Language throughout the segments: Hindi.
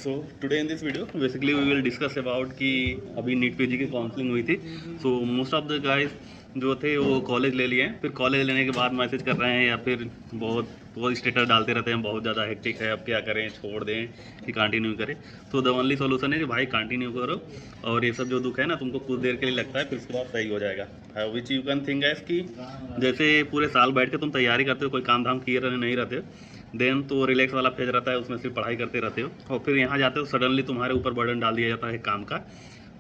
So today in this video basically we will discuss about कि अभी नीट पीजी की काउंसलिंग हुई थी। So most of the guys जो थे वो कॉलेज ले लिए हैं, फिर कॉलेज लेने के बाद मैसेज कर रहे हैं या फिर बहुत बहुत स्टेटस डालते रहते हैं बहुत ज़्यादा हेक्टिक है, अब क्या करें, छोड़ दें कि कंटिन्यू करें। तो द ओनली सॉल्यूशन है कि भाई कंटिन्यू करो, और ये सब जो दुख है ना तुमको कुछ देर के लिए लगता है, फिर उसके बाद सही हो जाएगा। विच यू कैन थिंक है कि जैसे पूरे साल बैठ के तुम तैयारी करते हो, कोई काम धाम किए रहने नहीं रहते हो, देन तो रिलैक्स वाला फेज रहता है, उसमें सिर्फ पढ़ाई करते रहते हो, और फिर यहाँ जाते हो सडनली तुम्हारे ऊपर बर्डन डाल दिया जाता है काम का,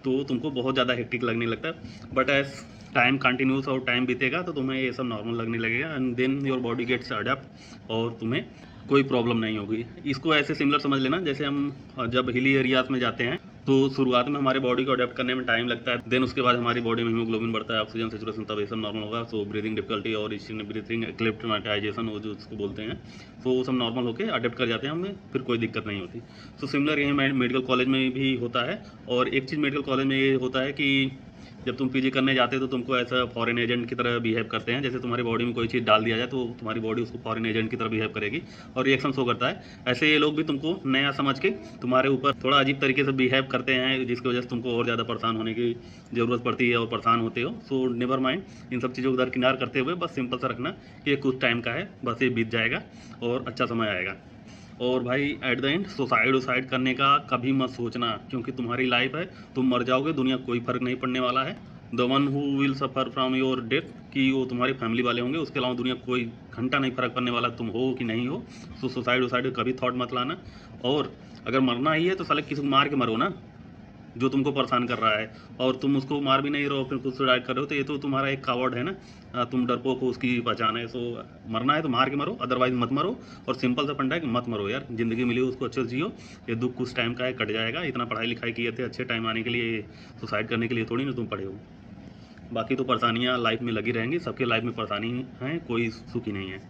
तो तुमको बहुत ज़्यादा हेक्टिक लगने लगता है। बट एज टाइम कंटिन्यूस और टाइम बीतेगा तो तुम्हें ये सब नॉर्मल लगने लगेगा, and then your body gets adapt और तुम्हें कोई प्रॉब्लम नहीं होगी। इसको ऐसे सिमिलर समझ लेना, जैसे हम जब हिली एरियाज में जाते हैं तो शुरुआत में हमारे बॉडी को अडेप्ट करने में टाइम लगता है, देन उसके बाद हमारी बॉडी में हीमोग्लोबिन बढ़ता है, ऑक्सीजन सेचुरेशन तब ये सब नॉर्मल होगा। सो ब्रीदिंग डिफिकल्टी और ब्रीथिंग एक्लिप्टमाटाइजेशन वो जो उसको बोलते हैं, तो वो सब नॉर्मल होकर अडेप्ट कर जाते हैं, हमें फिर कोई दिक्कत नहीं होती। सो सिमिलर यही मेडिकल कॉलेज में भी होता है। और एक चीज़ मेडिकल कॉलेज में ये होता है कि जब तुम पीजी करने जाते हो तो तुमको ऐसा फॉरेन एजेंट की तरह बिहेव करते हैं, जैसे तुम्हारी बॉडी में कोई चीज़ डाल दिया जाए तो तुम्हारी बॉडी उसको फॉरेन एजेंट की तरह बिहेव करेगी और रिएक्शन शो करता है। ऐसे ये लोग भी तुमको नया समझ के तुम्हारे ऊपर थोड़ा अजीब तरीके से बिहेव करते हैं, जिसकी वजह से तुमको और ज़्यादा परेशान होने की ज़रूरत पड़ती है और परेशान होते हो। सो नेवर माइंड, इन सब चीज़ों को दरकिनार करते हुए बस सिंपल सा रखना कि ये कुछ टाइम का है, बस ये बीत जाएगा और अच्छा समय आएगा। और भाई एट द एंड सुसाइड करने का कभी मत सोचना, क्योंकि तुम्हारी लाइफ है, तुम मर जाओगे, दुनिया कोई फर्क नहीं पड़ने वाला है। The one who will suffer from your death, कि वो तुम्हारी फैमिली वाले होंगे, उसके अलावा दुनिया कोई घंटा नहीं फर्क पड़ने वाला तुम हो कि नहीं हो। तो सुसाइड कभी थॉट मत लाना। और अगर मरना ही है तो साले किसी को मार के मरो ना, जो तुमको परेशान कर रहा है, और तुम उसको मार भी नहीं रहो फिर खुद सुसाइड कर रहे हो, तो ये तो तुम्हारा एक कावर्ड है ना, तुम डरपोक हो, उसकी पहचान है। सो मरना है तो मार के मरो, अदरवाइज मत मरो। और सिंपल सा फंडा है कि मत मरो यार, ज़िंदगी मिली उसको अच्छे से जियो। ये दुख कुछ टाइम का है, कट जाएगा। इतना पढ़ाई लिखाई किए थे अच्छे टाइम आने के लिए, सुसाइड करने के लिए थोड़ी ना तुम पढ़े हो। बाकी तो परेशानियाँ लाइफ में लगी रहेंगी, सबके लाइफ में परेशानी हैं, कोई सुखी नहीं है।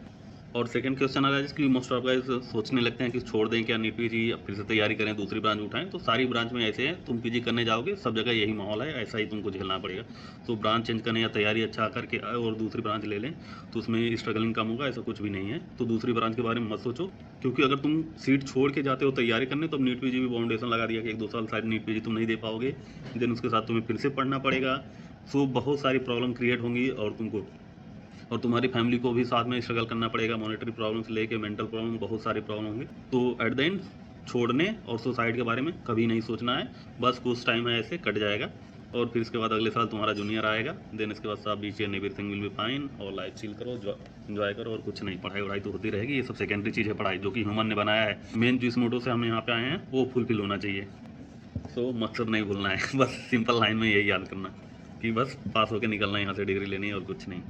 और सेकंड क्वेश्चन आ रहा है जिसकी मोस्ट ऑफ गाइस सोचने लगते हैं कि छोड़ दें क्या नीट पीजी, फिर से तैयारी करें, दूसरी ब्रांच उठाएं। तो सारी ब्रांच में ऐसे हैं, तुम पीजी करने जाओगे सब जगह यही माहौल है, ऐसा ही तुमको झेलना पड़ेगा। तो ब्रांच चेंज करने या तैयारी अच्छा करके और दूसरी ब्रांच ले लें तो उसमें स्ट्रगलिंग कम होगा, ऐसा कुछ भी नहीं है। तो दूसरी ब्रांच के बारे में मत सोचो, क्योंकि अगर तुम सीट छोड़ के जाते हो तैयारी करने तो नीट पीजी भी बाउंडेशन लगा दिया कि 1-2 साल शायद नीट पीजी तुम नहीं दे पाओगे, देन उसके साथ तुम्हें फिर से पढ़ना पड़ेगा। सो बहुत सारी प्रॉब्लम क्रिएट होंगी और तुमको और तुम्हारी फैमिली को भी साथ में स्ट्रगल करना पड़ेगा, मॉनेटरी प्रॉब्लम से लेके मेंटल प्रॉब्लम, बहुत सारे प्रॉब्लम होंगे। तो एट द एंड छोड़ने और सुसाइड के बारे में कभी नहीं सोचना है, बस कुछ टाइम है, ऐसे कट जाएगा और फिर इसके बाद अगले साल तुम्हारा जूनियर आएगा, देन इसके बाद सब beach and everything will be fine, और लाइफ चिल करो, एंजॉय करो, और कुछ नहीं। पढ़ाई वढ़ाई तो होती रहेगी, ये सब सेकेंडरी चीज़ है, पढ़ाई जो कि ह्यूमन ने बनाया है, मेन जिस मोटो से हम यहाँ पे आए हैं वो फुलफिल होना चाहिए। सो मकसद नहीं भूलना है, बस सिंपल लाइन में यही याद करना कि बस पास होकर निकलना है यहाँ से, डिग्री लेनी है और कुछ नहीं।